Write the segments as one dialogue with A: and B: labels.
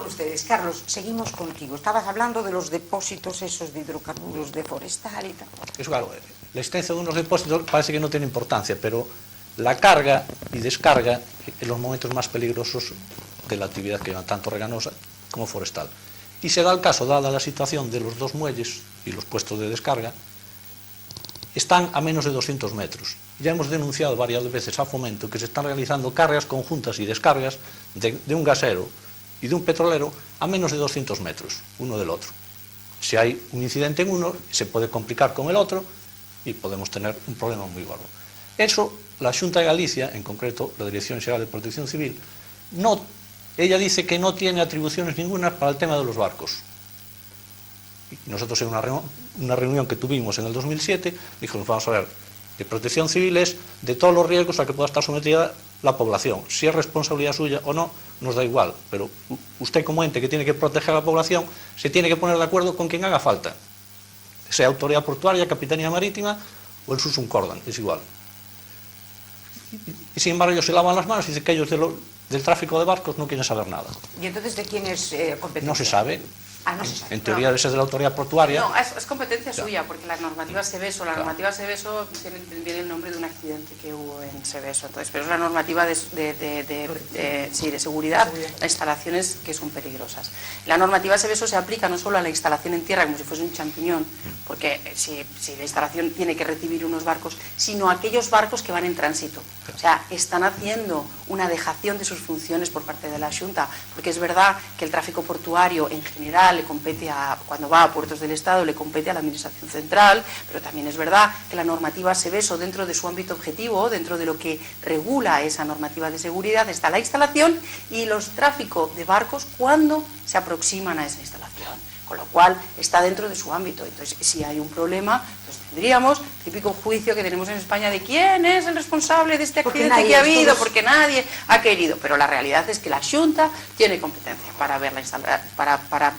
A: ustedes. Carlos, seguimos contigo. Estabas hablando de los depósitos esos de hidrocarburos, de forestal y tal.
B: Eso, claro, la existencia de unos depósitos parece que no tiene importancia, pero la carga y descarga en los momentos más peligrosos de la actividad que llevan tanto reganosa como forestal. Y se da el caso, dada la situación de los dos muelles y los puestos de descarga, están a menos de 200 metros. Ya hemos denunciado varias veces a Fomento que se están realizando cargas conjuntas y descargas de un gasero y de un petrolero a menos de 200 metros, uno del otro. Si hay un incidente en uno, se puede complicar con el otro y podemos tener un problema muy gordo. Eso, la Xunta de Galicia, en concreto la Dirección Xeral de Protección Civil, ella dice que no tiene atribuciones ninguna para el tema de los barcos. Y nosotros en una reunión que tuvimos en el 2007, dijimos, vamos a ver, de protección civil es de todos los riesgos a que pueda estar sometida la población. Si es responsabilidad suya o no, nos da igual, pero usted como ente que tiene que proteger a la población, se tiene que poner de acuerdo con quien haga falta. Sea autoridad portuaria, capitanía marítima o el Susum Cordan, es igual. Y sin embargo ellos se lavan las manos y dicen que ellos del tráfico de barcos no quieren saber nada.
A: ¿Y entonces de quién es competencia?
B: No se sabe.
A: No se sabe.
B: En teoría ese es de la autoridad portuaria.
C: No, es competencia suya, porque la normativa Seveso, viene el nombre de un accidente que hubo en Seveso, entonces, pero es la normativa de seguridad a instalaciones que son peligrosas. La normativa Seveso se aplica no solo a la instalación en tierra como si fuese un champiñón, porque si la instalación tiene que recibir unos barcos, sino a aquellos barcos que van en tránsito. O sea, están haciendo una dejación de sus funciones por parte de la Xunta, porque es verdad que el tráfico portuario en general le compete cuando va a puertos del Estado, le compete a la Administración Central, pero también es verdad que la normativa Seveso, dentro de su ámbito objetivo, dentro de lo que regula esa normativa de seguridad, está la instalación y los tráficos de barcos cuando se aproximan a esa instalación, con lo cual está dentro de su ámbito. Entonces, si hay un problema, entonces tendríamos el típico juicio que tenemos en España de quién es el responsable de este accidente que ha habido, porque nadie ha querido, pero la realidad es que la Xunta tiene competencia para para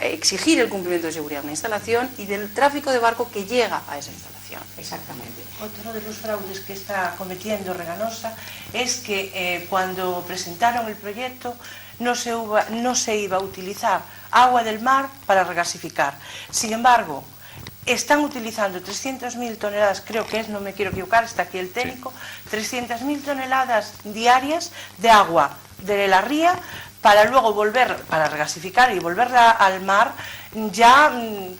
C: exigir el cumplimiento de seguridad de una instalación y del tráfico de barco que llega a esa instalación.
A: Exactamente.
D: Otro de los fraudes que está cometiendo Reganosa es que cuando presentaron el proyecto no se iba a utilizar agua del mar para regasificar. Sin embargo, están utilizando 300.000 toneladas, creo que es, no me quiero equivocar, está aquí el técnico, 300.000 toneladas diarias de agua de la ría para luego para regasificar y volverla al mar ya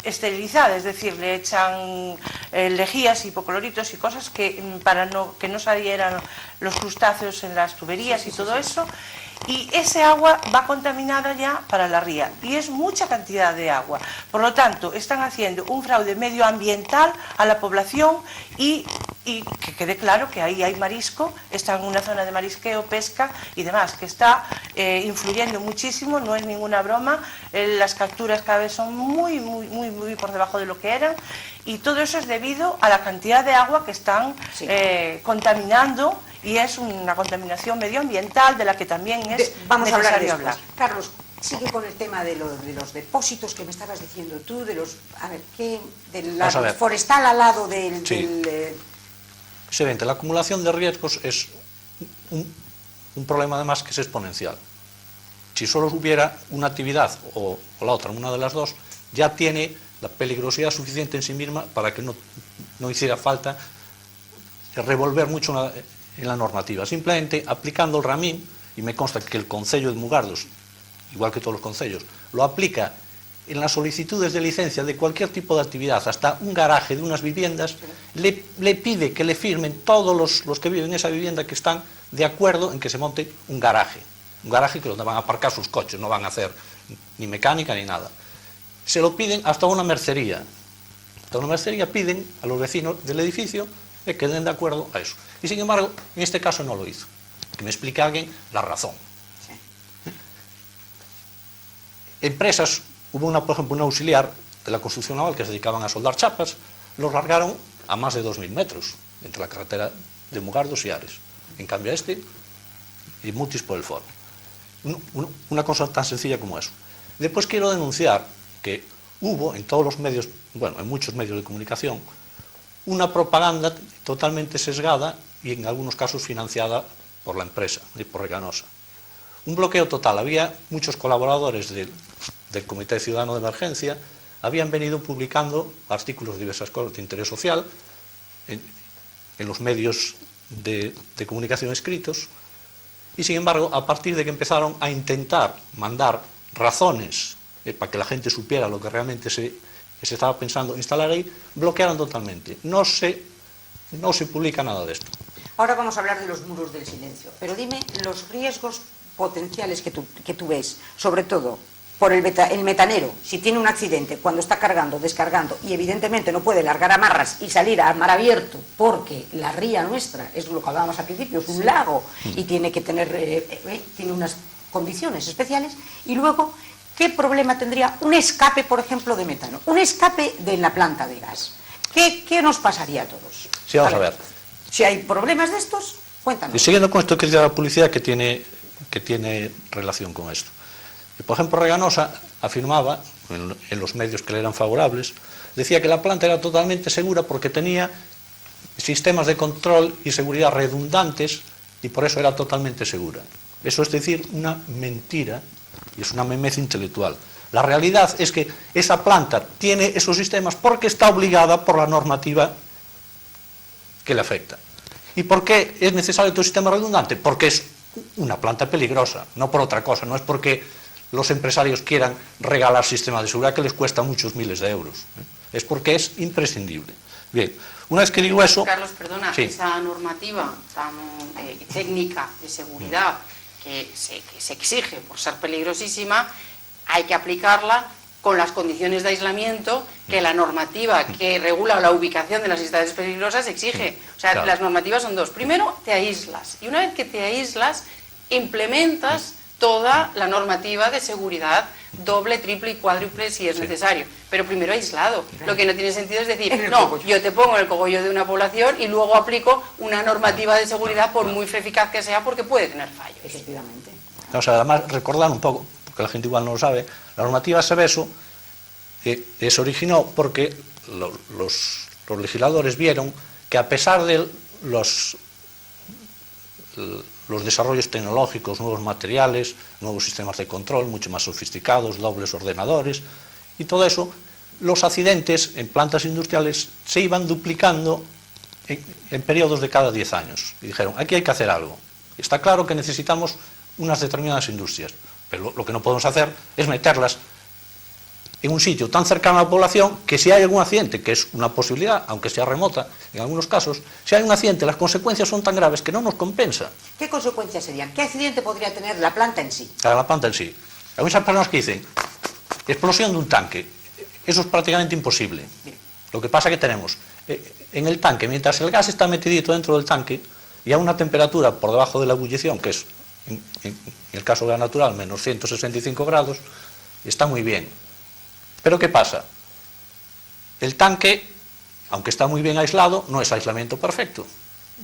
D: esterilizada, es decir, le echan lejías, hipocloritos y cosas para que no salieran los crustáceos en las tuberías y todo eso. Y ese agua va contaminada ya para la ría y es mucha cantidad de agua. Por lo tanto, están haciendo un fraude medioambiental a la población y que quede claro que ahí hay marisco, está en una zona de marisqueo, pesca y demás, que está influyendo muchísimo, no es ninguna broma, las capturas cada vez son muy por debajo de lo que eran y todo eso es debido a la cantidad de agua que están contaminando. Y es una contaminación medioambiental de la que también es
A: vamos
D: necesario
A: a
D: hablar.
A: Carlos, sigue con el tema de los depósitos que me estabas diciendo tú, forestal al lado del...
B: Evidente, la acumulación de riesgos es un problema además que es exponencial. Si solo hubiera una actividad o la otra, una de las dos, ya tiene la peligrosidad suficiente en sí misma para que no hiciera falta revolver mucho en la normativa, simplemente aplicando el RAMIM, y me consta que el Concello de Mugardos, igual que todos los concellos, lo aplica en las solicitudes de licencia de cualquier tipo de actividad, hasta un garaje de unas viviendas, le pide que le firmen todos los que viven en esa vivienda que están de acuerdo en que se monte un garaje que donde van a aparcar sus coches, no van a hacer ni mecánica ni nada. Se lo piden hasta una mercería. Hasta una mercería piden a los vecinos del edificio que den de acuerdo a eso. Y sin embargo, en este caso no lo hizo. Que me explique alguien la razón. Sí. Empresas, hubo por ejemplo, un auxiliar de la construcción naval que se dedicaban a soldar chapas, los largaron a más de 2.000 metros entre la carretera de Mugardos y Ares. En cambio y Mutis por el Foro. Una cosa tan sencilla como eso. Después quiero denunciar que hubo en todos los medios, en muchos medios de comunicación, una propaganda totalmente sesgada y en algunos casos financiada por la empresa y por Reganosa. un bloqueo total. Había muchos colaboradores del Comité Ciudadano de Emergencia, habían venido publicando artículos de diversas cosas de interés social en los medios de comunicación escritos, y sin embargo, a partir de que empezaron a intentar mandar razones para que la gente supiera lo que realmente se estaba pensando instalar ahí, bloquearon totalmente. No se publica nada de esto.
A: Ahora vamos a hablar de los muros del silencio, pero dime los riesgos potenciales que tú ves, sobre todo por el metanero, si tiene un accidente cuando está cargando, descargando, y evidentemente no puede largar amarras y salir al mar abierto, porque la ría nuestra, es lo que hablábamos al principio, es un lago y tiene que tener tiene unas condiciones especiales, y luego, ¿qué problema tendría un escape, por ejemplo, de metano? Un escape de la planta de gas. ¿Qué nos pasaría a todos?
B: Sí, vamos a ver.
A: Si hay problemas de estos, cuéntanos.
B: Y siguiendo con esto que dice la publicidad que tiene relación con esto. Por ejemplo, Reganosa afirmaba, en los medios que le eran favorables, decía que la planta era totalmente segura porque tenía sistemas de control y seguridad redundantes y por eso era totalmente segura. Eso es decir, una mentira y es una memez intelectual. La realidad es que esa planta tiene esos sistemas porque está obligada por la normativa que le afecta. ¿Y por qué es necesario todo sistema redundante? Porque es una planta peligrosa, no por otra cosa, no es porque los empresarios quieran regalar sistemas de seguridad que les cuesta muchos miles de euros. Es porque es imprescindible. Bien, una vez que digo eso...
C: Carlos, perdona,
B: sí.
C: Esa normativa tan técnica de seguridad que se exige por ser peligrosísima, hay que aplicarla con las condiciones de aislamiento que la normativa que regula la ubicación de las instalaciones peligrosas exige. O sea,
B: claro.
C: Las normativas son dos. Primero, te aíslas. Y una vez que te aíslas, implementas toda la normativa de seguridad, doble, triple y cuádruple si es necesario. Pero primero aislado. Lo que no tiene sentido es decir, no, yo te pongo en el cogollo de una población y luego aplico una normativa de seguridad por muy eficaz que sea porque puede tener fallos.
A: Efectivamente.
B: O sea, además, recordar un poco, porque la gente igual no lo sabe, la normativa Seveso se originó porque los legisladores vieron que a pesar de los desarrollos tecnológicos, nuevos materiales, nuevos sistemas de control, mucho más sofisticados, dobles ordenadores, y todo eso, los accidentes en plantas industriales se iban duplicando en periodos de cada 10 años. Y dijeron, aquí hay que hacer algo. Está claro que necesitamos unas determinadas industrias, pero lo que no podemos hacer es meterlas en un sitio tan cercano a la población que si hay algún accidente, que es una posibilidad, aunque sea remota, en algunos casos, si hay un accidente, las consecuencias son tan graves que no nos compensa.
A: ¿Qué consecuencias serían? ¿Qué accidente podría tener la planta en sí?
B: A la planta en sí. Hay muchas personas que dicen, explosión de un tanque, eso es prácticamente imposible.
A: Bien.
B: Lo que pasa que tenemos en el tanque, mientras el gas está metidito dentro del tanque y a una temperatura por debajo de la ebullición, que es, en el caso de gas natural, menos 165 grados, está muy bien. Pero ¿qué pasa? El tanque, aunque está muy bien aislado, no es aislamiento perfecto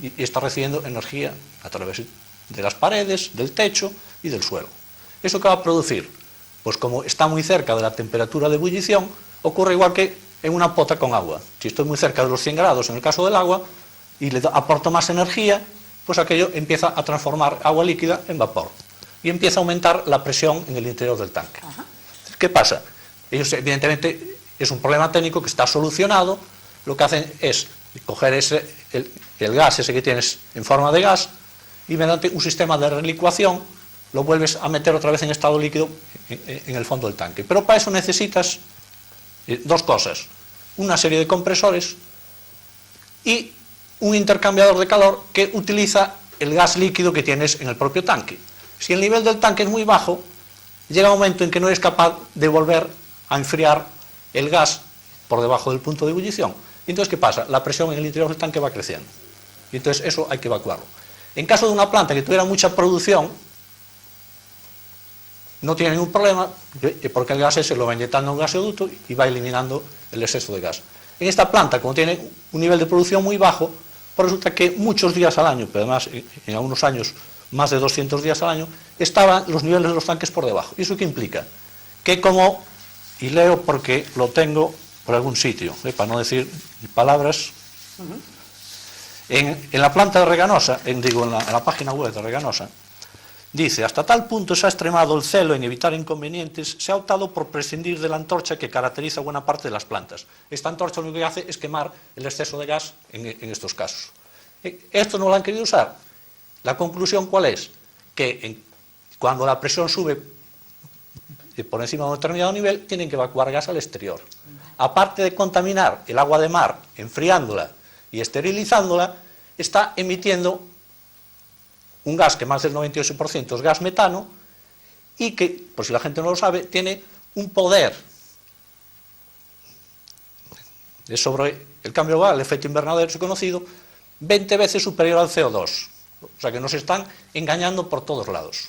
B: y está recibiendo energía a través de las paredes, del techo y del suelo. ¿Eso qué va a producir? Pues como está muy cerca de la temperatura de ebullición, ocurre igual que en una pota con agua. Si estoy muy cerca de los 100 grados en el caso del agua y le aporto más energía, pues aquello empieza a transformar agua líquida en vapor y empieza a aumentar la presión en el interior del tanque.
A: Ajá.
B: ¿Qué pasa? Ellos, evidentemente, es un problema técnico que está solucionado. Lo que hacen es coger el gas ese que tienes en forma de gas y mediante un sistema de relicuación lo vuelves a meter otra vez en estado líquido en el fondo del tanque. Pero para eso necesitas dos cosas: una serie de compresores y un intercambiador de calor que utiliza el gas líquido que tienes en el propio tanque. Si el nivel del tanque es muy bajo, llega un momento en que no eres capaz de volver a enfriar el gas por debajo del punto de ebullición. Y entonces, ¿qué pasa? La presión en el interior del tanque va creciendo. Y entonces eso hay que evacuarlo. En caso de una planta que tuviera mucha producción, no tiene ningún problema, porque el gas ese lo va inyectando en un gasoducto y va eliminando el exceso de gas. En esta planta, como tiene un nivel de producción muy bajo, pues resulta que muchos días al año, pero además en algunos años más de 200 días al año, estaban los niveles de los tanques por debajo. ¿Y eso qué implica? Que como, y leo porque lo tengo por algún sitio, para no decir palabras, en la planta de Reganosa, en la página web de Reganosa, Dice, hasta tal punto se ha extremado el celo en evitar inconvenientes, se ha optado por prescindir de la antorcha que caracteriza buena parte de las plantas. Esta antorcha lo único que hace es quemar el exceso de gas en estos casos. Esto no lo han querido usar. La conclusión, ¿cuál es? Que cuando la presión sube por encima de un determinado nivel, tienen que evacuar gas al exterior. Aparte de contaminar el agua de mar, enfriándola y esterilizándola, está emitiendo un gas que más del 98% es gas metano y que, por si la gente no lo sabe, tiene un poder sobre el cambio global, el efecto invernadero es conocido, 20 veces superior al CO2. O sea que nos están engañando por todos lados.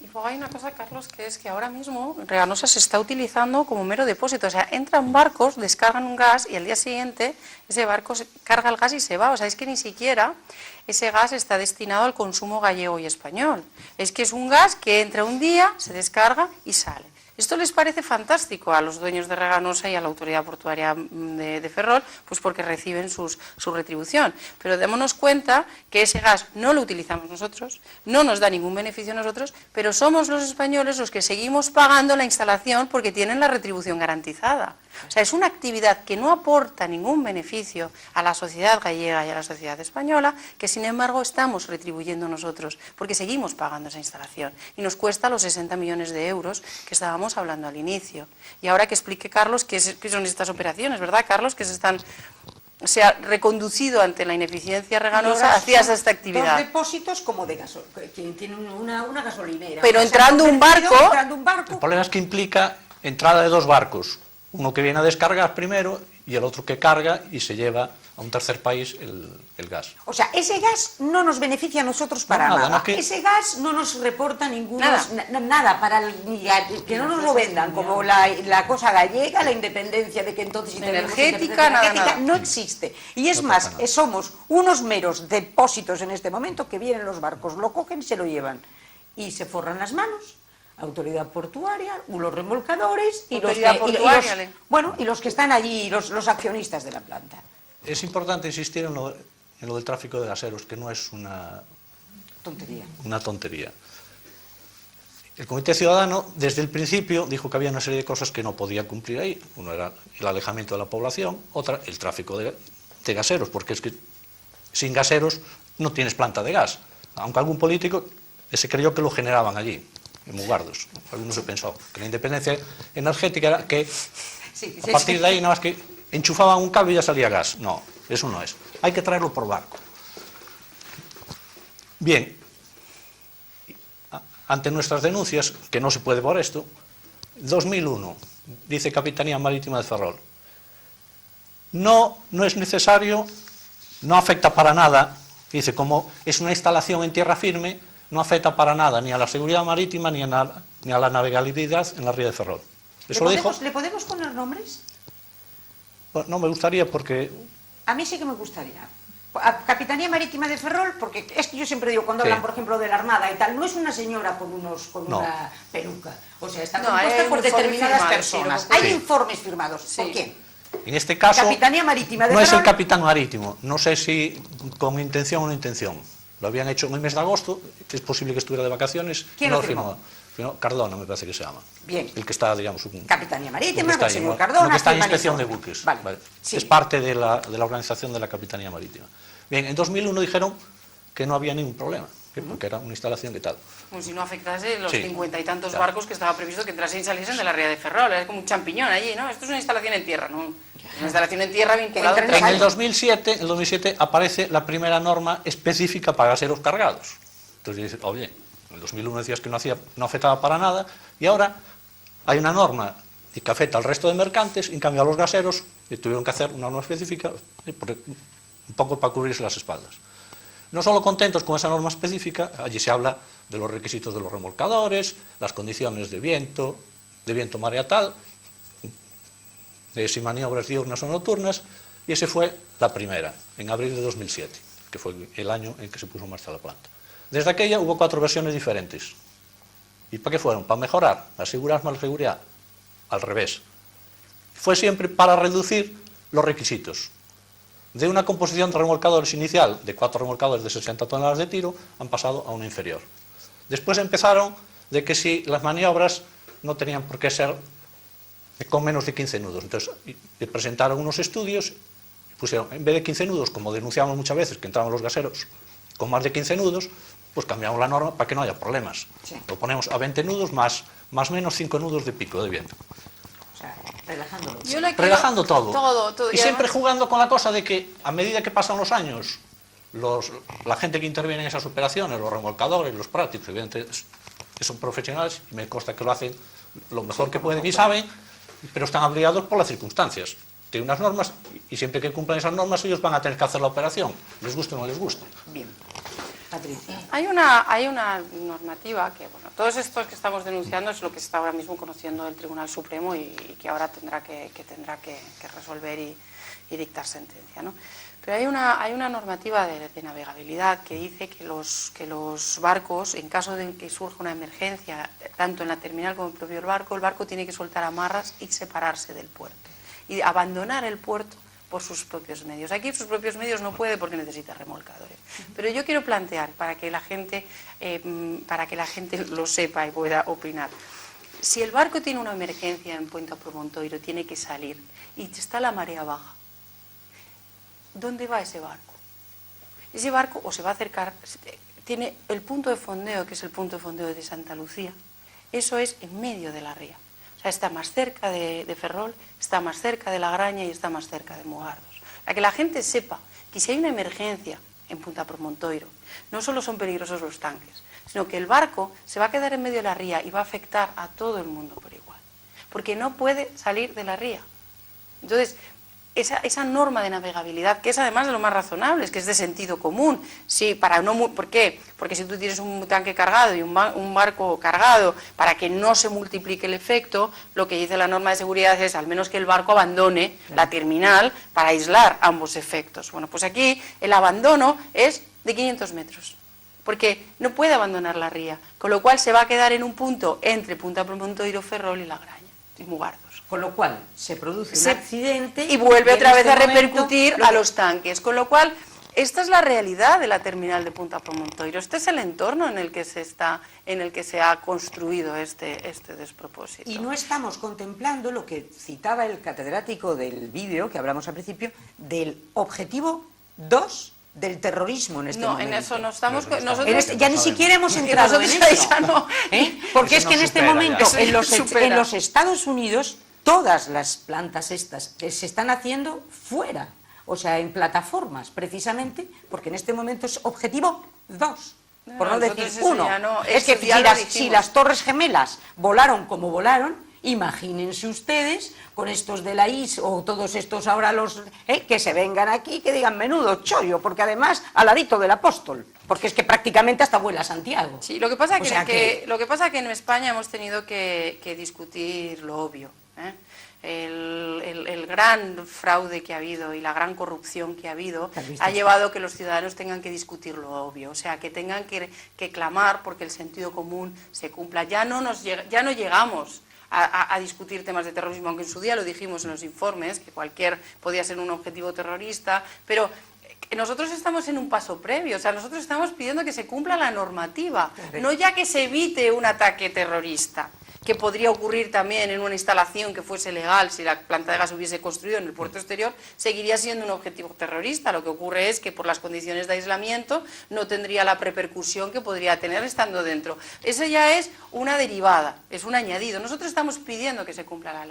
C: Y luego hay una cosa, Carlos, que es que ahora mismo Reganosa se está utilizando como mero depósito. O sea, entran barcos, descargan un gas y al día siguiente ese barco carga el gas y se va. O sea, es que ni siquiera ese gas está destinado al consumo gallego y español. Es que es un gas que entra un día, se descarga y sale. Esto les parece fantástico a los dueños de Reganosa y a la autoridad portuaria de Ferrol, pues porque reciben su retribución. Pero démonos cuenta que ese gas no lo utilizamos nosotros, no nos da ningún beneficio a nosotros, pero somos los españoles los que seguimos pagando la instalación porque tienen la retribución garantizada. O sea, es una actividad que no aporta ningún beneficio a la sociedad gallega y a la sociedad española, que sin embargo estamos retribuyendo nosotros, porque seguimos pagando esa instalación. Y nos cuesta los 60 millones de euros que estábamos hablando al inicio. Y ahora que explique Carlos qué son estas operaciones, ¿verdad, Carlos? Que se ha reconducido ante la ineficiencia reganosa hacia esta actividad.
A: Dos depósitos como de gasolina, quien tiene una gasolinera.
C: Pero entrando un barco...
B: El problema es que implica entrada de dos barcos. Uno que viene a descargar primero y el otro que carga y se lleva a un tercer país el gas.
A: O sea, ese gas no nos beneficia a nosotros para nada. Ese gas no nos reporta nada para que no nos lo vendan como la cosa gallega, la independencia de que entonces si
C: energética,
A: nada. No existe. Y es más, somos unos meros depósitos en este momento que vienen los barcos, lo cogen y se lo llevan y se forran las manos. Autoridad portuaria, los remolcadores y los que están allí, los accionistas de la planta.
B: Es importante insistir en lo del tráfico de gaseros, que no es una tontería. El Comité Ciudadano, desde el principio, dijo que había una serie de cosas que no podía cumplir ahí. Uno era el alejamiento de la población, otra, el tráfico de gaseros, porque es que sin gaseros no tienes planta de gas. Aunque algún político se creyó que lo generaban allí, en Mugardos. Algunos se pensó que la independencia energética era que a partir de ahí nada más que enchufaban un cable y ya salía gas. No, eso no es. Hay que traerlo por barco. Bien, ante nuestras denuncias, que no se puede por esto, 2001, dice Capitanía Marítima de Ferrol, no es necesario, no afecta para nada, dice, como es una instalación en tierra firme, no afecta para nada ni a la seguridad marítima ni a la navegabilidad en la ría de Ferrol. ¿Eso lo dijo?
A: ¿Le podemos poner nombres?
B: Bueno, no me gustaría porque...
A: A mí sí que me gustaría. A Capitanía Marítima de Ferrol, porque es que yo siempre digo, cuando hablan, por ejemplo, de la Armada y tal, no es una señora con una peluca. O sea, está compuesta por determinadas personas. Hay informes firmados. ¿Por quién?
B: En este caso,
A: Capitanía Marítima de
B: no
A: Ferrol,
B: es el capitán marítimo. No sé si con intención o no intención. Lo habían hecho en el mes de agosto, es posible que estuviera de vacaciones.
A: ¿Quién lo firmó?
B: Cardona, me parece que se llama.
A: Bien.
B: El que está, digamos...
A: Capitanía Marítima, el señor
B: el
A: Cardona...
B: que está en inspección de buques.
A: Vale. Sí.
B: Es parte de la organización de la Capitanía Marítima. Bien, en 2001 dijeron que no había ningún problema, porque era una instalación que tal.
C: Como si no afectase los 50 y tantos barcos que estaba previsto que entrasen y saliesen de la ría de Ferrol. Es como un champiñón allí, ¿no? Esto es una instalación en tierra, ¿no? Una instalación en tierra vinculada...
B: En el 2007 aparece la primera norma específica para gaseros cargados. Entonces dice, oye, en el 2001 decías que no afectaba para nada, y ahora hay una norma que afecta al resto de mercantes, y en cambio a los gaseros tuvieron que hacer una norma específica, un poco para cubrirse las espaldas. No solo contentos con esa norma específica, allí se habla de los requisitos de los remolcadores, las condiciones de viento marea tal, de si maniobras diurnas o nocturnas, y ese fue la primera, en abril de 2007, que fue el año en que se puso en marcha la planta. Desde aquella hubo 4 versiones diferentes. ¿Y para qué fueron? ¿Para mejorar? ¿Asegurar más seguridad? Al revés. Fue siempre para reducir los requisitos. De una composición de remolcadores inicial de 4 remolcadores de 60 toneladas de tiro, han pasado a una inferior. Después empezaron de que si las maniobras no tenían por qué ser con menos de 15 nudos. Entonces presentaron unos estudios y pusieron, en vez de 15 nudos, como denunciamos muchas veces que entraban los gaseros con más de 15 nudos, pues cambiamos la norma para que no haya problemas.
A: Sí.
B: Lo ponemos a 20 nudos más menos 5 nudos de pico de viento.
A: O sea, relajándolo.
C: Yo le quiero-
B: Relajando todo.
C: Todo.
B: Y siempre jugando con la cosa de que a medida que pasan los años, la gente que interviene en esas operaciones, los remolcadores, los prácticos, evidentemente son profesionales y me consta que lo hacen lo mejor que pueden y saben, pero están obligados por las circunstancias. Tienen unas normas y siempre que cumplan esas normas ellos van a tener que hacer la operación, les guste o no les guste.
A: Bien. Patricia.
C: Hay una normativa que, bueno, todos estos que estamos denunciando es lo que se está ahora mismo conociendo el Tribunal Supremo y que ahora tendrá que resolver y dictar sentencia, ¿no? Pero hay una normativa de navegabilidad que dice que los barcos, en caso de que surja una emergencia, tanto en la terminal como en el propio barco, el barco tiene que soltar amarras y separarse del puerto y abandonar el puerto por sus propios medios. Aquí sus propios medios no puede porque necesita remolcadores. Pero yo quiero plantear, para que la gente lo sepa y pueda opinar, si el barco tiene una emergencia en Puente Promontoiro, tiene que salir y está la marea baja, ¿dónde va ese barco? Ese barco o se va a acercar, tiene el punto de fondeo, que es el punto de fondeo de Santa Lucía, eso es en medio de la ría. O sea, está más cerca de Ferrol, está más cerca de La Graña y está más cerca de Mugardos. Para que la gente sepa que si hay una emergencia en Punta Promontoiro, no solo son peligrosos los tanques, sino que el barco se va a quedar en medio de la ría y va a afectar a todo el mundo por igual, porque no puede salir de la ría. Entonces, esa norma de navegabilidad, que es además de lo más razonable, es que es de sentido común. Sí, ¿por qué? Porque si tú tienes un tanque cargado y un barco cargado, para que no se multiplique el efecto, lo que dice la norma de seguridad es al menos que el barco abandone la terminal para aislar ambos efectos. Bueno, pues aquí el abandono es de 500 metros, porque no puede abandonar la ría, con lo cual se va a quedar en un punto entre Punta Promontoiro, Ferrol y La Graña, y Mugardos.
A: Con lo cual se produce un accidente
C: y vuelve otra vez a repercutir
A: momento,
C: a los tanques. Con lo cual, esta es la realidad de la terminal de Punta Promontoiro. Este es el entorno en el que se ha construido este despropósito.
A: Y no estamos contemplando lo que citaba el catedrático del vídeo, que hablamos al principio, del objetivo 2 del terrorismo en este momento.
C: No, en eso no estamos...
A: Ya ni siquiera hemos entrado en eso.
C: No.
A: Porque es que en este momento, en
C: supera.
A: los Estados Unidos, todas las plantas estas se están haciendo fuera, o sea, en plataformas, precisamente, porque en este momento es objetivo 2, por no decir 1.
C: No,
A: es que si las Torres Gemelas volaron como volaron, imagínense ustedes con estos de la IS o todos estos ahora los que se vengan aquí y que digan menudo chollo, porque además al ladito del apóstol, porque es que prácticamente hasta vuela Santiago.
C: Sí, lo que pasa
A: O sea
C: lo que pasa que en España hemos tenido que discutir lo obvio. El gran fraude que ha habido y la gran corrupción que ha habido ha llevado a que los ciudadanos tengan que discutir lo obvio, o sea, que tengan que clamar porque el sentido común se cumpla. Ya no llegamos a discutir temas de terrorismo, aunque en su día lo dijimos en los informes, que cualquier podía ser un objetivo terrorista, pero nosotros estamos en un paso previo, o sea, nosotros estamos pidiendo que se cumpla la normativa, no ya que se evite un ataque terrorista, que podría ocurrir también en una instalación que fuese legal si la planta de gas hubiese construido en el puerto exterior, seguiría siendo un objetivo terrorista. Lo que ocurre es que por las condiciones de aislamiento no tendría la repercusión que podría tener estando dentro. Eso ya es una derivada, es un añadido. Nosotros estamos pidiendo que se cumpla la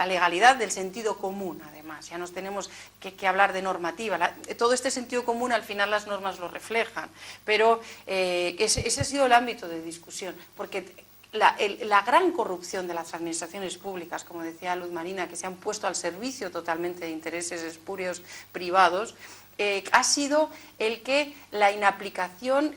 C: legalidad del sentido común, además. Ya nos tenemos que hablar de normativa. Todo este sentido común, al final, las normas lo reflejan. Pero ese ha sido el ámbito de discusión, porque la gran corrupción de las administraciones públicas, como decía Luz Marina, que se han puesto al servicio totalmente de intereses espurios privados, ha sido el que la inaplicación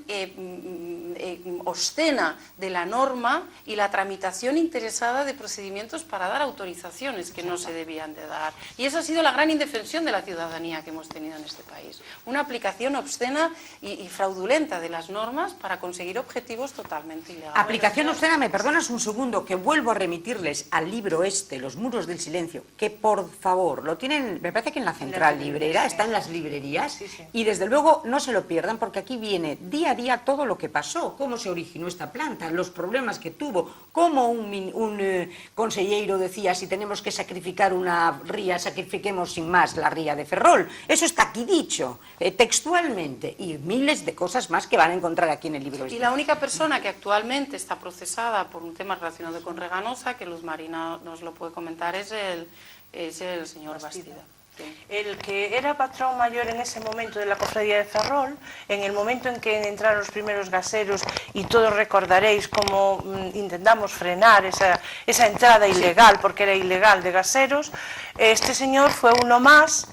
C: obscena de la norma y la tramitación interesada de procedimientos para dar autorizaciones que no se debían de dar. Y esa ha sido la gran indefensión de la ciudadanía que hemos tenido en este país. Una aplicación obscena y fraudulenta de las normas para conseguir objetivos totalmente ilegales.
A: Aplicación obscena, me perdonas un segundo, que vuelvo a remitirles al libro Los muros del silencio, que por favor, lo tienen, me parece que en la central librera, está en las librerías. días,
D: Sí, sí.
A: y desde luego no se lo pierdan, porque aquí viene día a día todo lo que pasó, cómo se originó esta planta, los problemas que tuvo, cómo un consellero decía, si tenemos que sacrificar una ría, sacrifiquemos sin más la ría de Ferrol. Eso está aquí dicho, textualmente, y miles de cosas más que van a encontrar aquí en el libro.
C: Y la única persona que actualmente está procesada por un tema relacionado con Reganosa, que Luz Marina nos lo puede comentar, es el señor Bastida. Sí.
D: El que era patrón mayor en ese momento de la cofradía de Ferrol, en el momento en que entraron los primeros gaseros, y todos recordaréis cómo intentamos frenar esa entrada ilegal, porque era ilegal, de gaseros, este señor fue uno más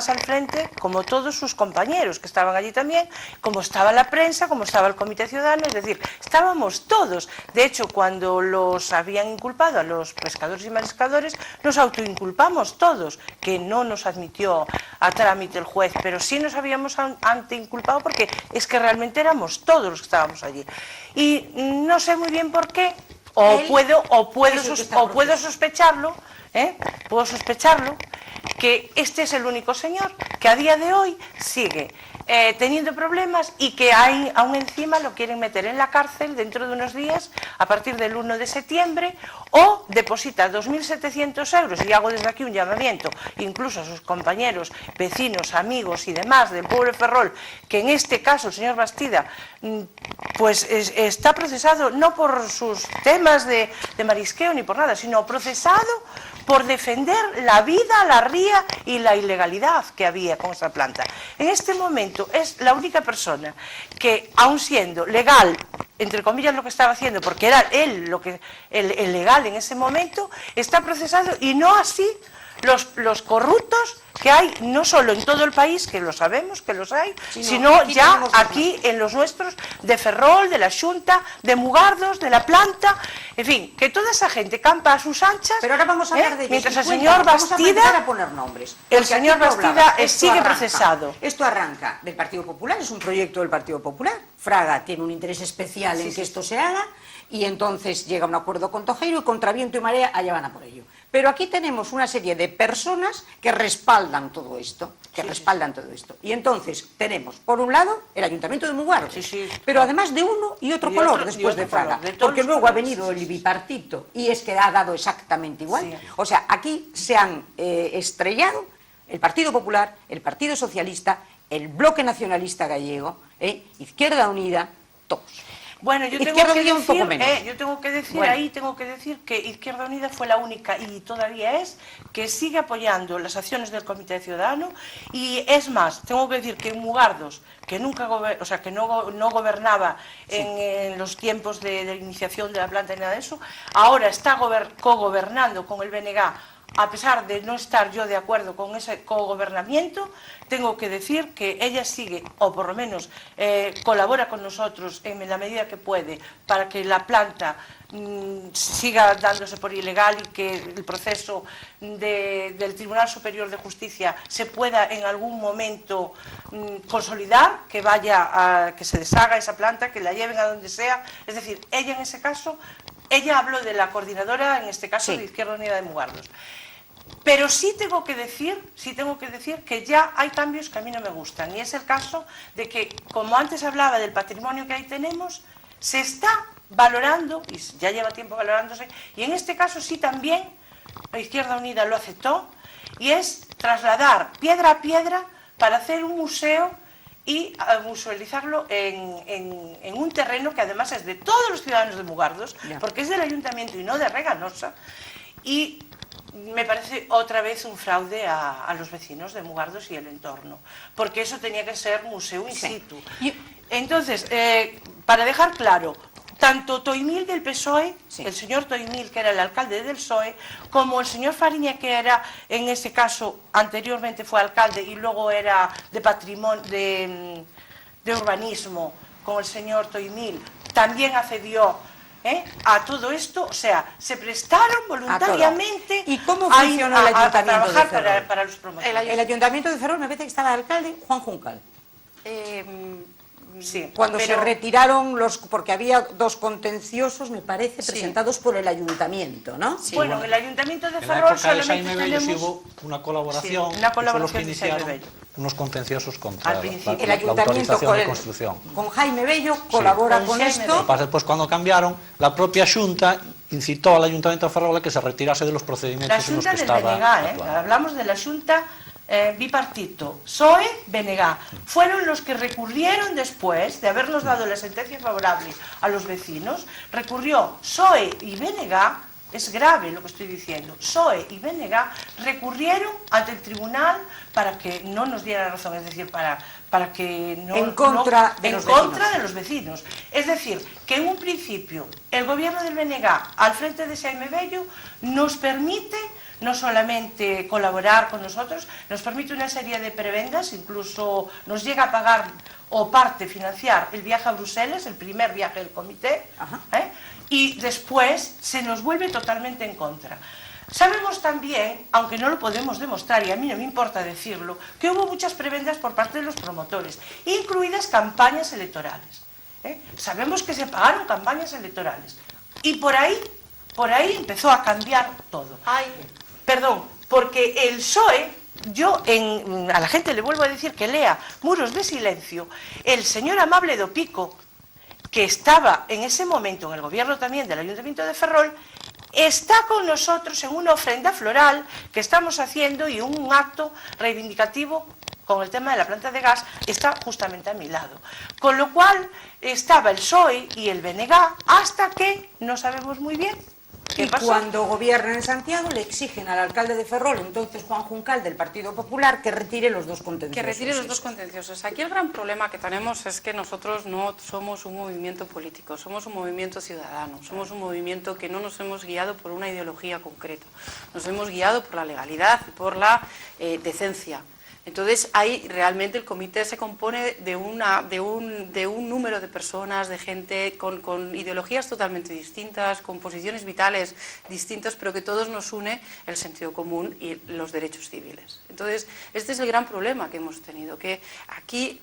D: al frente, como todos sus compañeros que estaban allí también, como estaba la prensa, como estaba el Comité Ciudadano, es decir, estábamos todos. De hecho, cuando los habían inculpado a los pescadores y mariscadores, nos autoinculpamos todos, que no nos admitió a trámite el juez, pero sí nos habíamos anteinculpado, porque es que realmente éramos todos los que estábamos allí. Y no sé muy bien por qué, puedo sospecharlo, puedo sospecharlo, que este es el único señor que a día de hoy sigue teniendo problemas, y que aún encima lo quieren meter en la cárcel dentro de unos días, a partir del 1 de septiembre, o deposita 2.700 euros, y hago desde aquí un llamamiento incluso a sus compañeros, vecinos, amigos y demás del pueblo de Ferrol, que en este caso el señor Bastida pues está procesado no por sus temas de marisqueo ni por nada, sino procesado por defender la vida, la ría y la ilegalidad que había con esa planta. En este momento es la única persona que, aun siendo legal, entre comillas, lo que estaba haciendo, porque era él el legal en ese momento, está procesado, y no así los corruptos que hay, no solo en todo el país, que lo sabemos que los hay, sino ya aquí en los nuestros, de Ferrol, de la Xunta, de Mugardos, de la planta, en fin, que toda esa gente campa a sus anchas.
A: Pero ahora vamos a hablar de ellos.
D: Mientras el señor Bastida,
A: a poner nombres,
D: el señor Bastida sigue procesado.
A: Esto arranca del Partido Popular, es un proyecto del Partido Popular. Fraga tiene un interés especial en que esto se haga, y entonces llega a un acuerdo con Tojeiro, y contra viento y marea allá van a por ello. Pero aquí tenemos una serie de personas que respaldan todo esto, y entonces tenemos, por un lado, el Ayuntamiento de Mugardos, pero además de uno y otro color después de Fraga, porque luego ha venido el bipartito, y es que ha dado exactamente igual. O sea, aquí se han estrellado el Partido Popular, el Partido Socialista, el Bloque Nacionalista Gallego, Izquierda Unida, todos.
D: Bueno, yo tengo que decir que Izquierda Unida fue la única, y todavía es, que sigue apoyando las acciones del Comité Ciudadano, y es más, tengo que decir que en Mugardos, que nunca no gobernaba en los tiempos de iniciación de la planta ni nada de eso, ahora está cogobernando con el BNG. A pesar de no estar yo de acuerdo con ese cogobernamiento, tengo que decir que ella sigue, o por lo menos colabora con nosotros en la medida que puede, para que la planta siga dándose por ilegal, y que el proceso del Tribunal Superior de Justicia se pueda en algún momento consolidar, que se deshaga esa planta, que la lleven a donde sea. Es decir, ella en ese caso, ella habló de la coordinadora, en este caso de Izquierda Unida de Mugardos. Pero sí tengo que decir que ya hay cambios que a mí no me gustan, y es el caso de que, como antes hablaba del patrimonio que ahí tenemos, se está valorando, y ya lleva tiempo valorándose, y en este caso sí también la Izquierda Unida lo aceptó, y es trasladar piedra a piedra para hacer un museo y musealizarlo en un terreno que además es de todos los ciudadanos de Mugardos, porque es del ayuntamiento y no de Reganosa, y me parece otra vez un fraude a los vecinos de Mugardos y el entorno, porque eso tenía que ser museo in situ. Entonces, para dejar claro, tanto Toimil del PSOE, el señor Toimil, que era el alcalde del PSOE, como el señor Fariña, que era, en ese caso, anteriormente fue alcalde y luego era de patrimonio, de urbanismo, con el señor Toimil, también accedió a todo esto, o sea, se prestaron voluntariamente.
A: ¿Y cómo funcionó el Ayuntamiento
D: a trabajar
A: de
D: para los promotores?
A: El Ayuntamiento de Ferrol, me parece que estaba el alcalde Juan Juncal.
D: Sí,
A: Cuando se
D: pero-
A: retiraron porque había dos contenciosos, me parece,
C: Sí.
A: presentados por el ayuntamiento, ¿no?
C: Sí,
D: bueno, en el Ayuntamiento de
B: En la
D: Ferrol
B: época de
D: solamente
B: Jaime Bello sí
D: tenemos...
B: hubo una colaboración,
D: Sí, una
B: que fue los
D: colaboración
B: que
D: de Jaime
B: iniciaron
D: Bello.
B: unos contenciosos contra
D: Al
B: la
D: principio.
A: El ayuntamiento
B: autorización de
A: con,
B: construcción.
A: con Jaime Bello colabora
D: Con
A: con
D: Jaime
A: esto.
B: Lo que pasa es que, pues, cuando cambiaron, la propia Xunta incitó al Ayuntamiento de Ferrol a que se retirase de los procedimientos
D: La
B: en los
D: Xunta
B: que
D: del
B: estaba
D: BNG,
B: actuando.
D: hablamos de la Xunta bipartito, PSOE, BNG, fueron los que recurrieron después de habernos dado la sentencia favorable a los vecinos, recurrió PSOE y BNG, es grave lo que estoy diciendo, PSOE y BNG recurrieron ante el tribunal para que no nos diera razón, es decir, para que no...
A: En contra de
D: en
A: los
D: contra
A: vecinos.
D: de los vecinos. Es decir, que en un principio el gobierno del BNG, al frente de Jaime Bello, nos permite no solamente colaborar con nosotros, nos permite una serie de prebendas, incluso nos llega a pagar o parte financiar el viaje a Bruselas, el primer viaje del comité,
A: Ajá.
D: y después se nos vuelve totalmente en contra. Sabemos también, aunque no lo podemos demostrar, y a mí no me importa decirlo, que hubo muchas prebendas por parte de los promotores, incluidas campañas electorales. Sabemos que se pagaron campañas electorales. Y por ahí empezó a cambiar todo. Perdón, porque el PSOE, a la gente le vuelvo a decir que lea Muros de Silencio, el señor Amable do Pico, que estaba en ese momento en el gobierno también del Ayuntamiento de Ferrol, está con nosotros en una ofrenda floral que estamos haciendo y un acto reivindicativo con el tema de la planta de gas está justamente a mi lado. Con lo cual estaba el PSOE y el BNG hasta que no sabemos muy bien qué
A: Y
D: pasó.
A: cuando gobiernan en Santiago le exigen al alcalde de Ferrol, entonces Juan Juncal del Partido Popular, que retire los dos contenciosos.
C: Que retire los dos contenciosos. Aquí el gran problema que tenemos es que nosotros no somos un movimiento político, somos un movimiento ciudadano, somos un movimiento que no nos hemos guiado por una ideología concreta, nos hemos guiado por la legalidad y por la decencia. Entonces, ahí realmente el comité se compone de un número de personas, de gente con ideologías totalmente distintas, con posiciones vitales distintas, pero que todos nos une el sentido común y los derechos civiles. Entonces, este es el gran problema que hemos tenido, que aquí...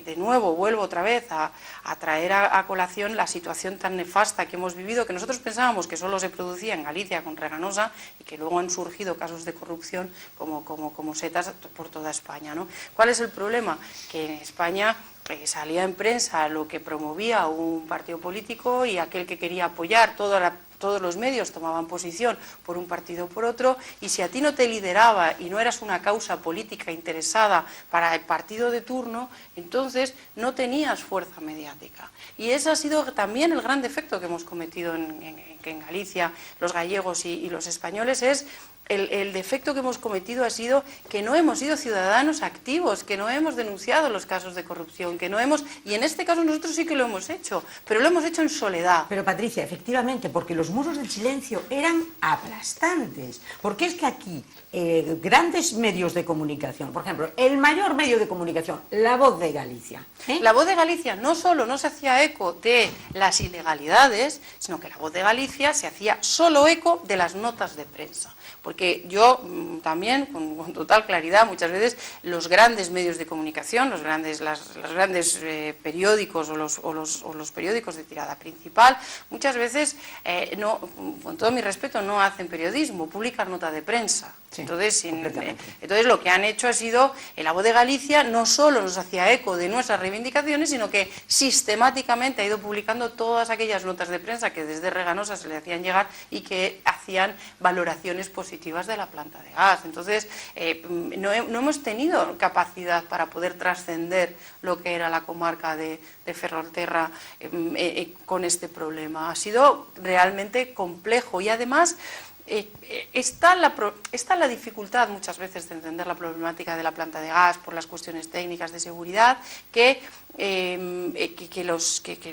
C: de nuevo vuelvo otra vez a traer a colación la situación tan nefasta que hemos vivido, que nosotros pensábamos que solo se producía en Galicia con Reganosa y que luego han surgido casos de corrupción como setas por toda España, ¿no? ¿Cuál es el problema? Que en España salía en prensa lo que promovía un partido político y aquel que quería apoyar todos los medios tomaban posición por un partido o por otro, y si a ti no te lideraba y no eras una causa política interesada para el partido de turno, entonces no tenías fuerza mediática. Y ese ha sido también el gran defecto que hemos cometido en Galicia, los gallegos y los españoles, es el defecto que hemos cometido ha sido que no hemos sido ciudadanos activos, que no hemos denunciado los casos de corrupción, y en este caso nosotros sí que lo hemos hecho, pero lo hemos hecho en soledad.
A: Pero Patricia, efectivamente, porque los muros del silencio eran aplastantes, porque es que aquí grandes medios de comunicación, por ejemplo, el mayor medio de comunicación, La Voz de Galicia.
C: La Voz de Galicia no solo no se hacía eco de las ilegalidades, sino que La Voz de Galicia se hacía solo eco de las notas de prensa. Porque yo también, con total claridad, muchas veces los grandes medios de comunicación, los grandes periódicos o los periódicos de tirada principal, muchas veces, con todo mi respeto, no hacen periodismo, publican nota de prensa.
A: Sí,
C: entonces lo que han hecho ha sido, La Voz de Galicia no solo nos hacía eco de nuestras reivindicaciones, sino que sistemáticamente ha ido publicando todas aquellas notas de prensa que desde Reganosa se le hacían llegar y que hacían valoraciones positivas de la planta de gas. Entonces, no hemos tenido capacidad para poder trascender lo que era la comarca de Ferrolterra con este problema. Ha sido realmente complejo y además... Está la dificultad muchas veces de entender la problemática de la planta de gas por las cuestiones técnicas de seguridad que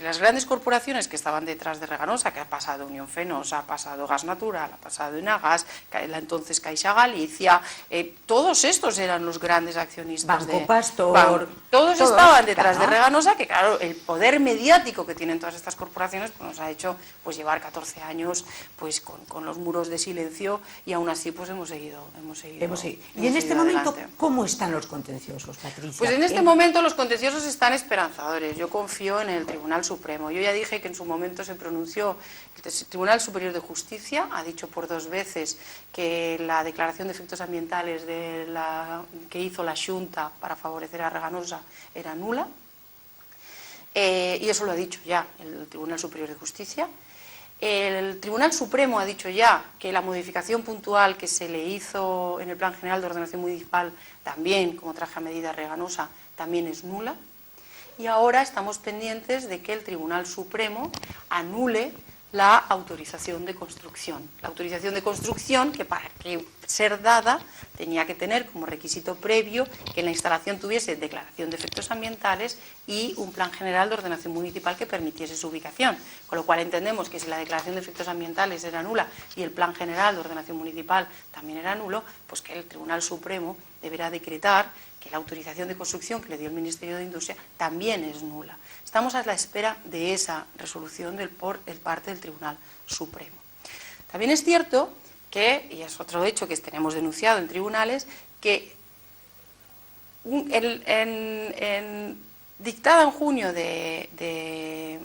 C: las grandes corporaciones que estaban detrás de Reganosa, que ha pasado Unión Fenosa, ha pasado Gas Natural, ha pasado Enagas, la entonces Caixa Galicia, todos estos eran los grandes accionistas
A: Banco Pastor,
C: todos estaban detrás de Reganosa, que claro, el poder mediático que tienen todas estas corporaciones pues nos ha hecho pues llevar 14 años pues con los muros de silenció y aún así pues hemos seguido
A: Y en este momento,
C: adelante.
A: ¿cómo están los contenciosos, Patricia?
C: Pues en este momento los contenciosos están esperanzadores. Yo confío en el Tribunal Supremo. Yo ya dije que en su momento se pronunció el Tribunal Superior de Justicia, ha dicho por 2 veces que la declaración de efectos ambientales que hizo la Xunta para favorecer a Reganosa era nula. Y eso lo ha dicho ya el Tribunal Superior de Justicia. El Tribunal Supremo ha dicho ya que la modificación puntual que se le hizo en el Plan General de Ordenación Municipal también, como traje a medida Reganosa, también es nula. Y ahora estamos pendientes de que el Tribunal Supremo anule la autorización de construcción. La autorización de construcción, que para que ser dada tenía que tener como requisito previo que la instalación tuviese declaración de efectos ambientales y un plan general de ordenación municipal que permitiese su ubicación. Con lo cual entendemos que si la declaración de efectos ambientales era nula y el plan general de ordenación municipal también era nulo, pues que el Tribunal Supremo deberá decretar que la autorización de construcción que le dio el Ministerio de Industria también es nula. Estamos a la espera de esa resolución por parte del Tribunal Supremo. También es cierto que, y es otro hecho que tenemos denunciado en tribunales, que dictada en junio del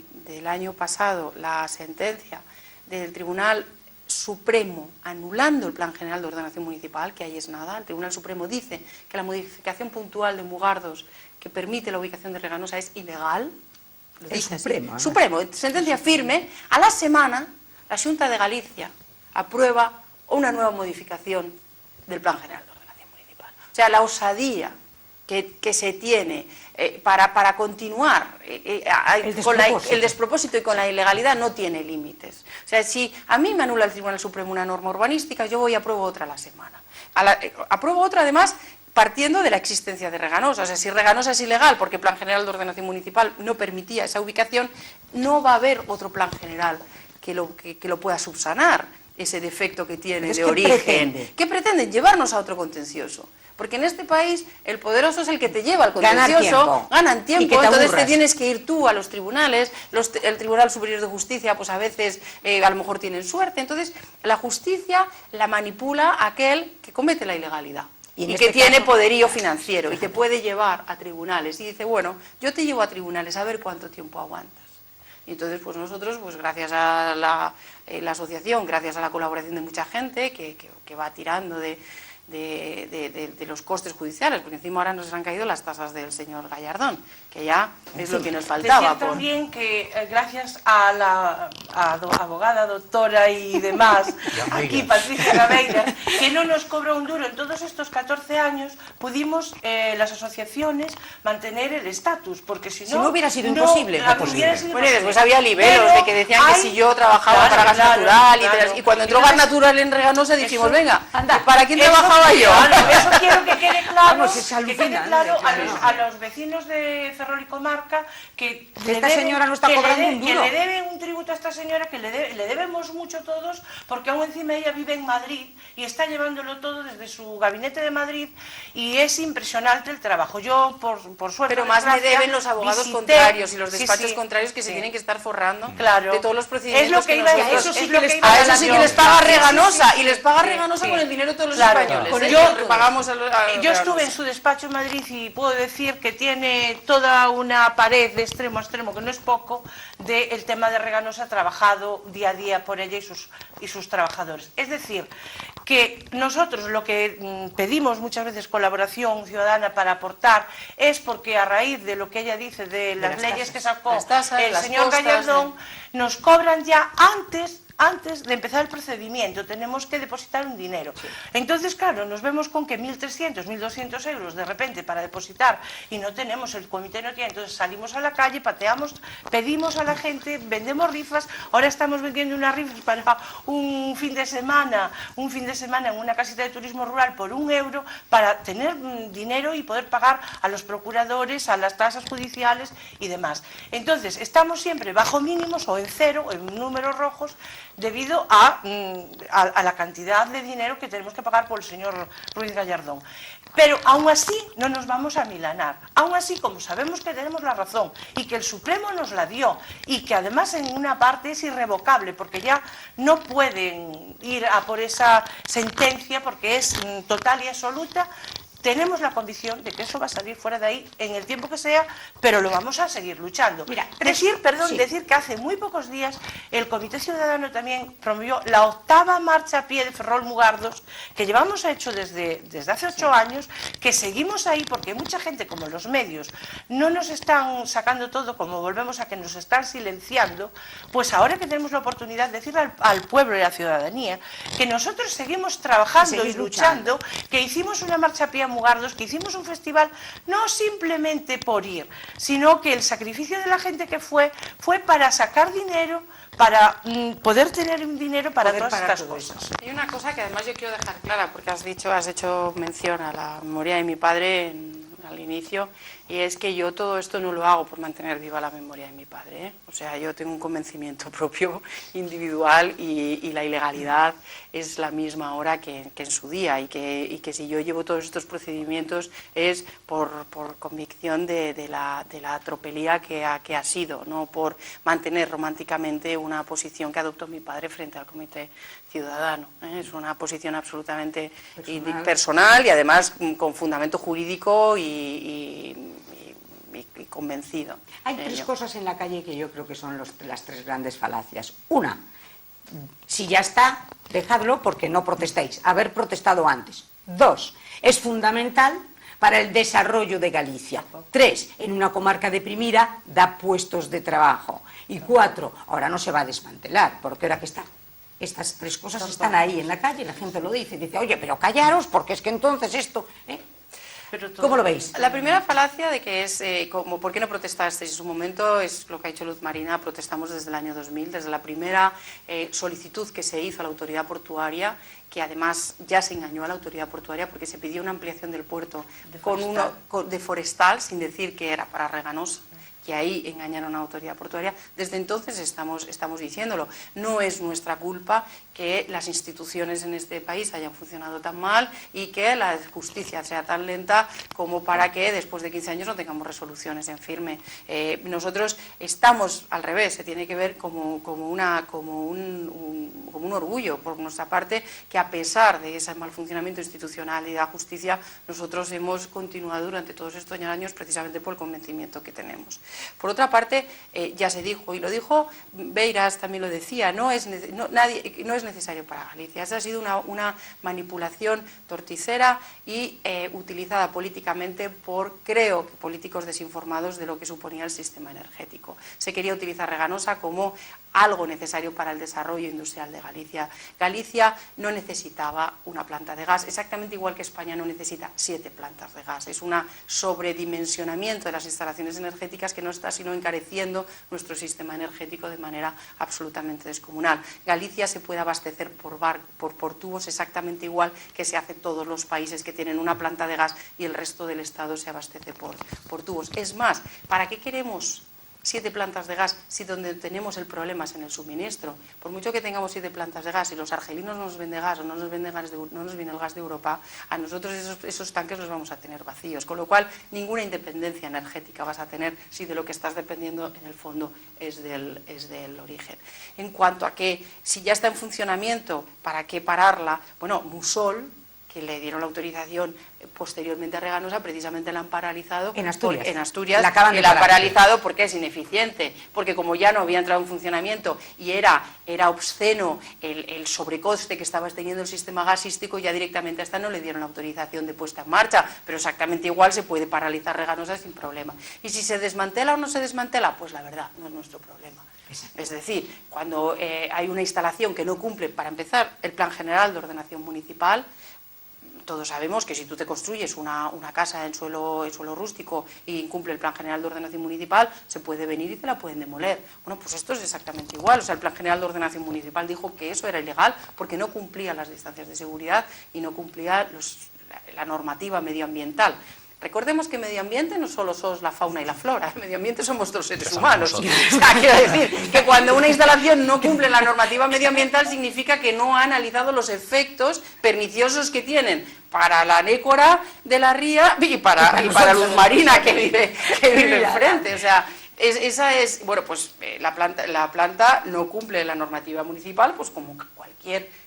C: año pasado la sentencia del Tribunal Supremo anulando el Plan General de Ordenación Municipal, que ahí es nada, el Tribunal Supremo dice que la modificación puntual de Mugardos que permite la ubicación de Reganosa es ilegal. Lo dice así. Supremo, sentencia firme. A la semana, la Xunta de Galicia aprueba una nueva modificación del Plan General de Ordenación Municipal. O sea, la osadía que se tiene para continuar con el despropósito y con la ilegalidad no tiene límites. O sea, si a mí me anula el Tribunal Supremo una norma urbanística, yo voy y apruebo otra a la semana. Apruebo otra, además, partiendo de la existencia de Reganosa. O sea, si Reganosa es ilegal porque el Plan General de Ordenación Municipal no permitía esa ubicación, no va a haber otro plan general que lo pueda subsanar ese defecto que tiene de origen. ¿Qué pretenden? Llevarnos a otro contencioso. Porque en este país el poderoso es el que te lleva al contencioso, ganan tiempo, entonces te tienes que ir tú a los tribunales, el Tribunal Superior de Justicia pues a veces a lo mejor tienen suerte, entonces la justicia la manipula aquel que comete la ilegalidad y que tiene poderío financiero y te puede llevar a tribunales y dice, bueno, yo te llevo a tribunales a ver cuánto tiempo aguantas. Y entonces pues nosotros, pues gracias a la asociación, gracias a la colaboración de mucha gente que va tirando de los costes judiciales, porque encima ahora nos han caído las tasas del señor Gallardón, que ya es lo que nos faltaba.
D: Decir también que gracias a la abogada, doctora y demás, aquí Patricia Gabeira, que no nos cobró un duro en todos estos 14 años, pudimos las asociaciones mantener el estatus, porque si no
A: hubiera sido imposible.
C: Bueno, y después había liberos de que decían que si yo trabajaba para Gas Natural, y cuando entró Gas Natural en Reganosa dijimos, venga, ¿para quién trabajaba yo?
D: Eso quiero que quede claro, a los vecinos de Ferrol y Comarca que
A: esta señora no está cobrando un duro.
D: Que le deben un tributo a esta señora, que le debemos mucho todos, porque aún encima ella vive en Madrid y está llevándolo todo desde su gabinete de Madrid y es impresionante el trabajo. Yo, por suerte...
C: Pero más me deben los abogados contrarios y los despachos contrarios que se tienen que estar forrando de todos los procedimientos.
D: Es lo que iba a decir.
C: Eso sí que les paga Reganosa, y les paga Reganosa con el dinero de todos los españoles.
D: Yo estuve en su despacho en Madrid y puedo decir que tiene toda una pared de extremo a extremo, que no es poco, del tema de Reganosa trabajado día a día por ella y sus trabajadores. Es decir, que nosotros lo que pedimos muchas veces colaboración ciudadana para aportar es porque a raíz de lo que ella dice, de las leyes que sacó el señor Gallardón, nos cobran ya antes de empezar el procedimiento, tenemos que depositar un dinero. Entonces, claro, nos vemos con que 1.300, 1.200 euros de repente para depositar y no tenemos, el comité no tiene, entonces salimos a la calle, pateamos, pedimos a la gente, vendemos rifas, ahora estamos vendiendo unas rifas para un fin de semana en una casita de turismo rural por €1 para tener dinero y poder pagar a los procuradores, a las tasas judiciales y demás. Entonces, estamos siempre bajo mínimos o en cero, en números rojos, debido a la cantidad de dinero que tenemos que pagar por el señor Ruiz Gallardón. Pero aún así no nos vamos a milanar. Aún así, como sabemos que tenemos la razón y que el Supremo nos la dio y que además en una parte es irrevocable porque ya no pueden ir a por esa sentencia porque es total y absoluta, tenemos la convicción de que eso va a salir fuera de ahí en el tiempo que sea, pero lo vamos a seguir luchando.
A: Mira,
D: decir que hace muy pocos días el Comité Ciudadano también promovió la 8ª marcha a pie de Ferrol-Mugardos, que llevamos hecho desde hace 8 años, que seguimos ahí porque mucha gente, como los medios, no nos están sacando todo, como volvemos a que nos están silenciando, pues ahora que tenemos la oportunidad de decirle al pueblo y a la ciudadanía que nosotros seguimos trabajando y luchando, que hicimos una marcha a pie a Mugardos, que hicimos un festival no simplemente por ir, sino que el sacrificio de la gente que fue para sacar dinero, para poder tener un dinero para todas estas cosas.
C: Hay una cosa que además yo quiero dejar clara, porque has hecho mención a la memoria de mi padre al inicio, y es que yo todo esto no lo hago por mantener viva la memoria de mi padre, ¿eh? O sea, yo tengo un convencimiento propio, individual, y la ilegalidad es la misma ahora que en su día, y que si yo llevo todos estos procedimientos es por convicción de la tropelía que ha sido, no por mantener románticamente una posición que adoptó mi padre frente al Comité Ciudadano, ¿eh? Es una posición absolutamente personal y además con fundamento jurídico y convencido.
A: Hay 3 cosas en la calle que yo creo que son las 3 grandes falacias. Una, si ya está, dejadlo porque no protestáis, haber protestado antes. 2, es fundamental para el desarrollo de Galicia. 3, en una comarca deprimida da puestos de trabajo. Y 4, ahora no se va a desmantelar, porque ahora que está. Estas 3 cosas están ahí en la calle, la gente lo dice, oye, pero callaros, porque es que entonces esto... ¿Cómo lo veis?
C: La primera falacia de que es, como, ¿por qué no protestasteis en su momento? Es lo que ha dicho Luz Marina, protestamos desde el año 2000, desde la primera solicitud que se hizo a la autoridad portuaria, que además ya se engañó a la autoridad portuaria porque se pidió una ampliación del puerto de forestal, sin decir que era para Reganosa, que ahí engañaron a la autoridad portuaria. Desde entonces estamos diciéndolo. No es nuestra culpa que las instituciones en este país hayan funcionado tan mal y que la justicia sea tan lenta como para que después de 15 años no tengamos resoluciones en firme. Nosotros estamos al revés, se tiene que ver como un orgullo por nuestra parte que a pesar de ese mal funcionamiento institucional y de la justicia, nosotros hemos continuado durante todos estos años precisamente por el convencimiento que tenemos. Por otra parte, ya se dijo, y lo dijo Beiras, también lo decía, no es necesario para Galicia. Esa ha sido una manipulación torticera y utilizada políticamente por, creo, políticos desinformados de lo que suponía el sistema energético. Se quería utilizar Reganosa como algo necesario para el desarrollo industrial de Galicia. Galicia no necesitaba una planta de gas, exactamente igual que España no necesita 7 plantas de gas. Es un sobredimensionamiento de las instalaciones energéticas que no está sino encareciendo nuestro sistema energético de manera absolutamente descomunal. Galicia se puede abastecer por tubos exactamente igual que se hace en todos los países que tienen una planta de gas y el resto del Estado se abastece por tubos. Es más, ¿para qué queremos 7 plantas de gas si donde tenemos el problema es en el suministro? Por mucho que tengamos 7 plantas de gas y los argelinos no nos venden gas o no nos viene el gas de Europa, a nosotros esos tanques los vamos a tener vacíos, con lo cual ninguna independencia energética vas a tener si de lo que estás dependiendo en el fondo es del origen. En cuanto a que si ya está en funcionamiento, ¿para qué pararla? Bueno, Musol, que le dieron la autorización posteriormente a Reganosa, precisamente la han paralizado
A: en Asturias.
C: La han paralizado porque es ineficiente, porque como ya no había entrado en funcionamiento y era obsceno el sobrecoste que estaba teniendo el sistema gasístico, ya directamente a esta no le dieron la autorización de puesta en marcha, pero exactamente igual se puede paralizar Reganosa sin problema. Y si se desmantela o no se desmantela, pues la verdad, no es nuestro problema. Es decir, cuando hay una instalación que no cumple, para empezar, el Plan General de Ordenación Municipal, todos sabemos que si tú te construyes una casa en suelo rústico y incumple el Plan General de Ordenación Municipal, se puede venir y te la pueden demoler. Bueno, pues esto es exactamente igual. O sea, el Plan General de Ordenación Municipal dijo que eso era ilegal porque no cumplía las distancias de seguridad y no cumplía la normativa medioambiental. Recordemos que medio ambiente no solo sos la fauna y la flora, el medio ambiente somos los seres
B: Somos
C: humanos.
B: nosotros.
C: O sea, quiero decir que cuando una instalación no cumple la normativa medioambiental significa que no ha analizado los efectos perniciosos que tienen para la nécora de la ría y para Luz Marina que vive enfrente. O sea, la planta no cumple la normativa municipal, pues como cualquier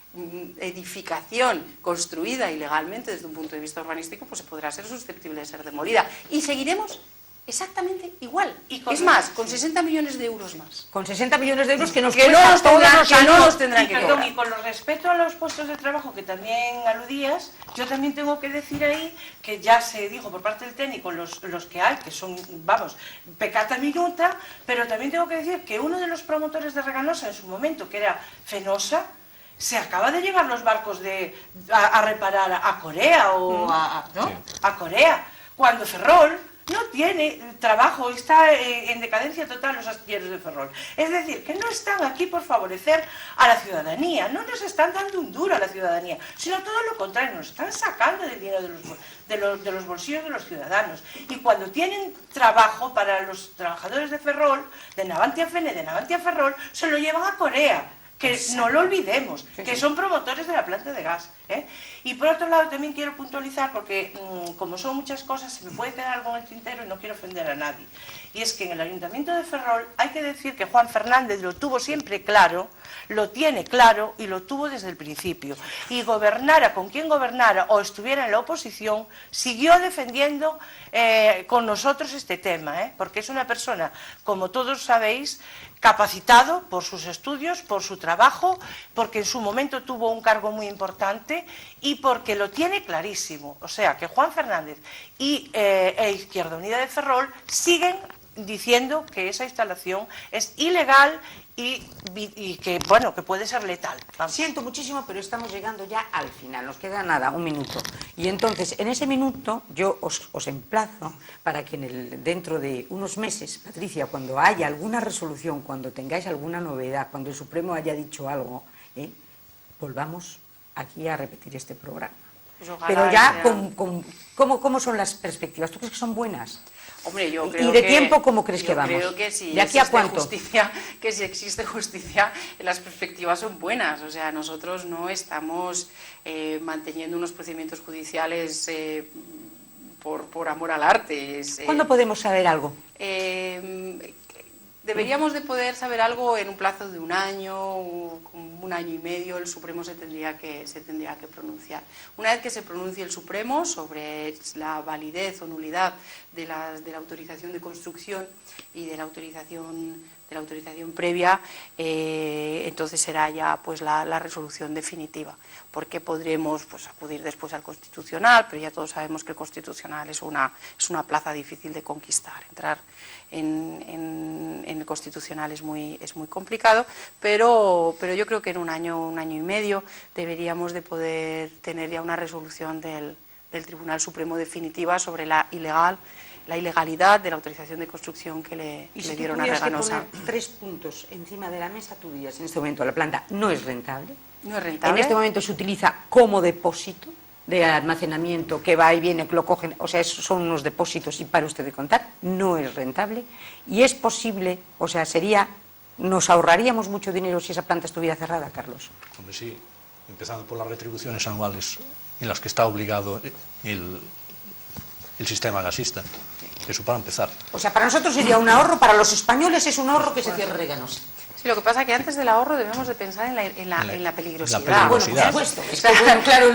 C: edificación construida ilegalmente desde un punto de vista urbanístico, pues podrá ser susceptible de ser demolida. Y seguiremos exactamente igual. Es más, con 60 millones de euros más.
A: Con 60 millones de euros que nos
C: no nos tendrán que
D: Perdón,
C: cobrar.
D: y con respecto a los puestos de trabajo que también aludías, yo también tengo que decir ahí que ya se dijo por parte del técnico los que hay, que son, vamos, peccata minuta, pero también tengo que decir que uno de los promotores de Reganosa en su momento, que era Fenosa, se acaba de llevar los barcos a reparar a Corea a Corea, cuando Ferrol no tiene trabajo, está en decadencia total los astilleros de Ferrol. Es decir, que no están aquí por favorecer a la ciudadanía, no nos están dando un duro a la ciudadanía, sino todo lo contrario, nos están sacando del dinero de los bolsillos de los ciudadanos. Y cuando tienen trabajo para los trabajadores de Ferrol, de Navantia Fene, de Navantia Ferrol, se lo llevan a Corea. Que no lo olvidemos, que son promotores de la planta de gas. Y por otro lado también quiero puntualizar, porque como son muchas cosas, se me puede quedar algo en el tintero y no quiero ofender a nadie. Y es que en el Ayuntamiento de Ferrol hay que decir que Juan Fernández lo tuvo siempre claro, lo tiene claro y lo tuvo desde el principio. Y gobernara con quien gobernara o estuviera en la oposición, siguió defendiendo con nosotros este tema, porque es una persona, como todos sabéis, capacitado por sus estudios, por su trabajo, porque en su momento tuvo un cargo muy importante y porque lo tiene clarísimo. O sea, que Juan Fernández y Izquierda Unida de Ferrol siguen diciendo que esa instalación es ilegal y que, bueno, que puede ser letal. Vamos.
A: Siento muchísimo, pero estamos llegando ya al final, nos queda nada, un minuto. Y entonces, en ese minuto, yo os emplazo para que dentro de unos meses, Patricia, cuando haya alguna resolución, cuando tengáis alguna novedad, cuando el Supremo haya dicho algo, volvamos aquí a repetir este programa.
C: Pues
A: pero ya, ¿cómo son las perspectivas? ¿Tú crees que son buenas?
C: Hombre, yo creo
A: ¿Y de tiempo cómo crees que vamos?
C: Yo creo que si
A: ¿De aquí a cuánto?
C: Que si existe justicia, las perspectivas son buenas. O sea, nosotros no estamos manteniendo unos procedimientos judiciales por amor al arte.
A: ¿Cuándo podemos saber algo?
C: Deberíamos de poder saber algo en un plazo de un año y medio. El Supremo se tendría que pronunciar. Una vez que se pronuncie el Supremo sobre la validez o nulidad de la autorización de construcción y de la autorización previa, entonces será ya pues la resolución definitiva, porque podremos pues acudir después al Constitucional, pero ya todos sabemos que el Constitucional es una plaza difícil de conquistar. Entrar en el Constitucional es muy complicado, pero yo creo que en un año y medio deberíamos de poder tener ya una resolución del Tribunal Supremo definitiva sobre la ilegalidad de la autorización de construcción que le dieron a Reganosa.
A: Si poner 3 puntos encima de la mesa, tú dirías, en este momento la planta no es rentable.
C: No es rentable.
A: En este momento se utiliza como depósito de almacenamiento que va y viene, que lo cogen, o sea, son unos depósitos y para usted de contar, no es rentable. Y es posible, o sea, nos ahorraríamos mucho dinero si esa planta estuviera cerrada, Carlos.
B: Hombre, sí, empezando por las retribuciones anuales en las que está obligado el sistema gasista. Eso para empezar.
A: O sea, para nosotros sería un ahorro, para los españoles es un ahorro que se cierre Reganosa.
C: Sí, lo que pasa es que antes del ahorro debemos de pensar en la peligrosidad.
B: La peligrosidad.
A: Bueno, por supuesto. Claro,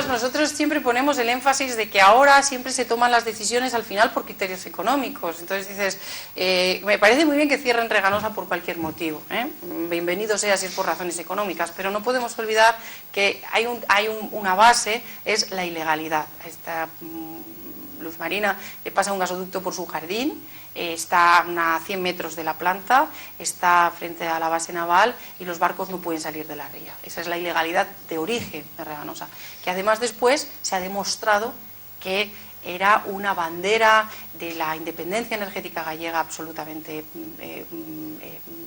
C: nosotros siempre ponemos el énfasis de que ahora siempre se toman las decisiones al final por criterios económicos. Entonces dices, me parece muy bien que cierren Reganosa por cualquier motivo. Bienvenido sea si es por razones económicas, pero no podemos olvidar que hay una base, es la ilegalidad. Luz Marina le pasa un gasoducto por su jardín, está a 100 metros de la planta, está frente a la base naval y los barcos no pueden salir de la ría. Esa es la ilegalidad de origen de Reganosa, que además después se ha demostrado que era una bandera de la independencia energética gallega absolutamente,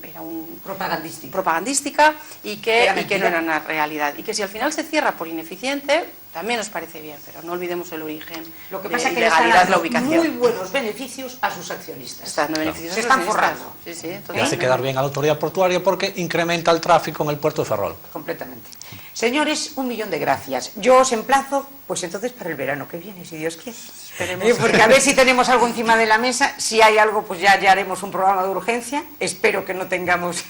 C: era propagandística y que no era una realidad. Y que si al final se cierra por ineficiente, también nos parece bien, pero no olvidemos el origen.
A: Lo que
C: de
A: pasa es que
C: ilegalidad,
A: le
C: la
A: están
C: ubicación.
A: dando muy buenos beneficios a sus accionistas.
C: Está dando beneficios a
A: Se
C: sus
A: están
C: accionistas.
A: forrando.
C: Sí, sí,
B: Y hace
C: totalmente.
B: quedar bien a la autoridad portuaria porque incrementa el tráfico en el puerto de Ferrol.
A: Completamente. Señores, 1.000.000 de gracias. Yo os emplazo, pues entonces para el verano que viene, si Dios quiere.
C: Esperemos.
A: Porque a ver si tenemos algo encima de la mesa. Si hay algo, pues ya haremos un programa de urgencia. Espero que no tengamos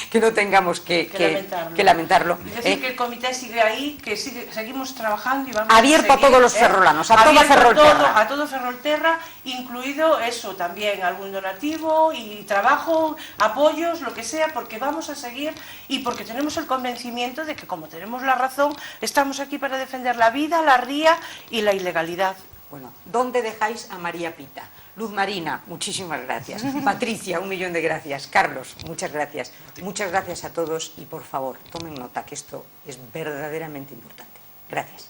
A: que lamentarlo.
D: Es decir, que el comité sigue ahí, que seguimos trabajando y vamos
A: Abierto
D: a
A: a todos los ferrolanos, a toda Ferrolterra.
D: A todo Ferrolterra, incluido eso también, algún donativo y trabajo, apoyos, lo que sea, porque vamos a seguir y porque tenemos el convencimiento de que, como tenemos la razón, estamos aquí para defender la vida, la ría y la ilegalidad.
A: Bueno, ¿dónde dejáis a María Pita? Luz Marina, muchísimas gracias. Patricia, 1.000.000 de gracias. Carlos, muchas gracias. Muchas gracias a todos y por favor, tomen nota que esto es verdaderamente importante. Gracias.